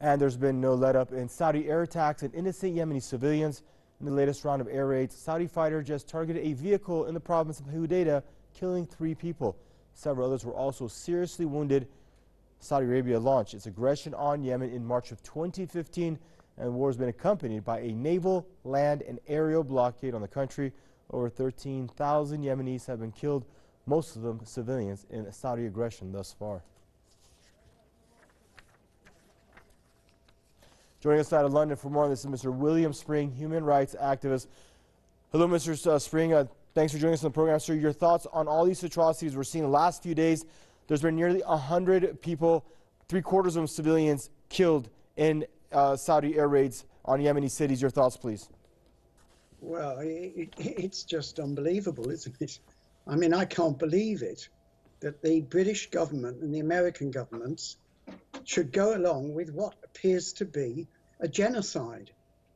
And there's been no let-up in Saudi air attacks on innocent Yemeni civilians. In the latest round of air raids, Saudi fighter just targeted a vehicle in the province of Hudaydah, killing 3 people. Several others were also seriously wounded. Saudi Arabia launched its aggression on Yemen in March of 2015, and the war has been accompanied by a naval, land, and aerial blockade on the country. Over 13,000 Yemenis have been killed, most of them civilians, in Saudi aggression thus far. Joining us out of London for more on this is Mr. William Spring, human rights activist. Hello, Mr. Spring. Thanks for joining us on the program, sir. Your thoughts on all these atrocities we're seeing the last few days? There's been nearly 100 people, 3/4 of them civilians, killed in Saudi air raids on Yemeni cities. Your thoughts, please. Well, it's just unbelievable, isn't it? I mean, I can't believe it that the British government and the American governments should go along with what appears to be a genocide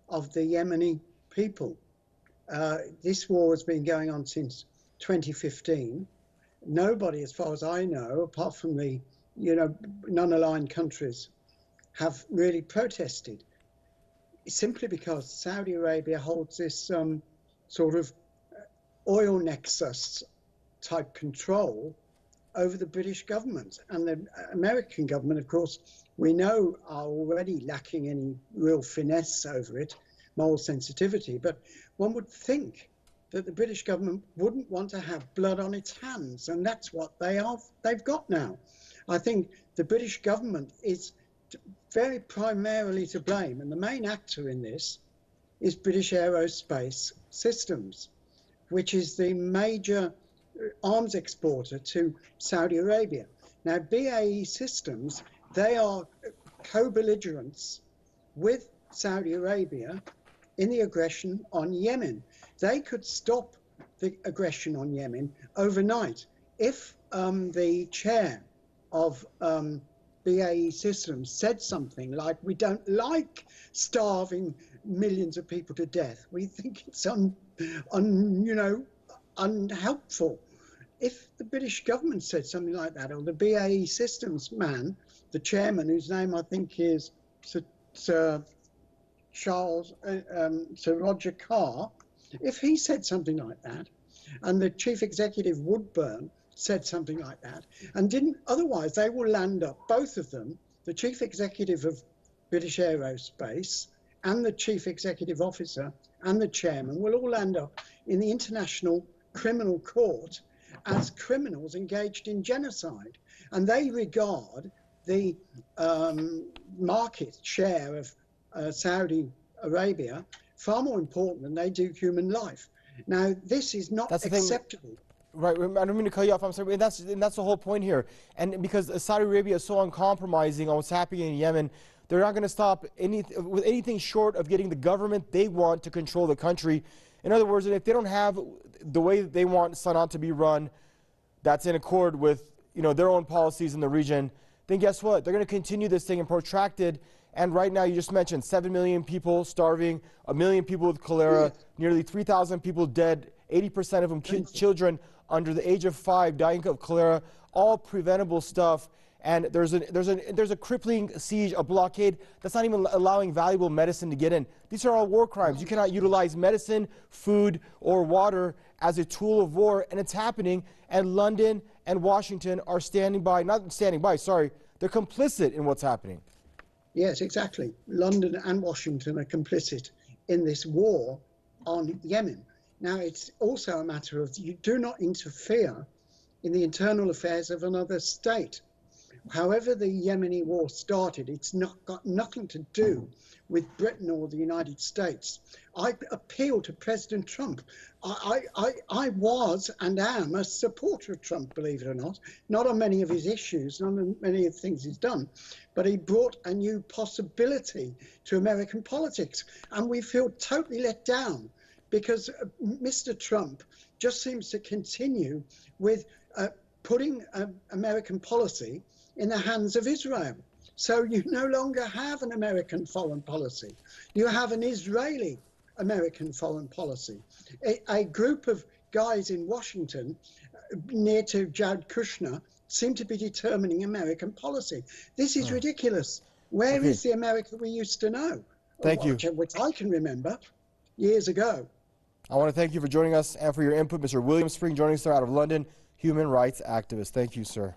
of the Yemeni people. This war has been going on since 2015. Nobody, as far as I know, apart from the non-aligned countries, have really protested. Simply because Saudi Arabia holds this sort of oil nexus type control over the British government. And the American government, of course, we know are already lacking any real finesse over it, moral sensitivity. But one would think that the British government wouldn't want to have blood on its hands, and that's what they've got now. I think the British government is very primarily to blame, and the main actor in this is British Aerospace Systems, which is the major arms exporter to Saudi Arabia. Now, BAE Systems, they are co-belligerents with Saudi Arabia in the aggression on Yemen. They could stop the aggression on Yemen overnight if the chair of BAE Systems said something like, "We don't like starving millions of people to death. We think it's unhelpful." If the British government said something like that, or the BAE Systems man, the chairman, whose name I think is Sir Roger Carr, if he said something like that, and the chief executive Woodburn said something like that, and didn't, otherwise they will land up, both of them, the chief executive of British Aerospace and the chief executive officer and the chairman will all land up in the International Criminal Court as criminals engaged in genocide. And they regard the market share of Saudi Arabia far more important than they do human life. Now, this is not acceptable. Right, I don't mean to cut you off, I'm sorry, and that's the whole point here. And because Saudi Arabia is so uncompromising on what's happening in Yemen, they're not going to stop with anything short of getting the government they want to control the country. In other words, if they don't have the way that they want Sana'a to be run, that's in accord with their own policies in the region, then guess what? They're going to continue this thing and protract it. And right now, you just mentioned 7 million people starving, 1 million people with cholera, nearly 3,000 people dead, 80% of them children under the age of 5 dying of cholera, all preventable stuff. And there's a crippling siege, a blockade that's not even allowing valuable medicine to get in. These are all war crimes. You cannot utilize medicine, food, or water as a tool of war, and it's happening. And London and Washington are they're complicit in what's happening. Yes, exactly. London and Washington are complicit in this war on Yemen. Now, it's also a matter of you do not interfere in the internal affairs of another state. However the Yemeni war started, it's got nothing to do with Britain or the United States. I appeal to President Trump. I was and am a supporter of Trump, believe it or not on many of his issues, not on many of the things he's done, but he brought a new possibility to American politics. And we feel totally let down because Mr. Trump just seems to continue with putting American policy in the hands of Israel. So you no longer have an American foreign policy. You have an Israeli American foreign policy. A group of guys in Washington near to Jared Kushner seem to be determining American policy. This is ridiculous. Where Okay. is the America we used to know? Thank you. Which I can remember years ago. I want to thank you for joining us and for your input. Mr. William Spring joining us there out of London, human rights activist. Thank you, sir.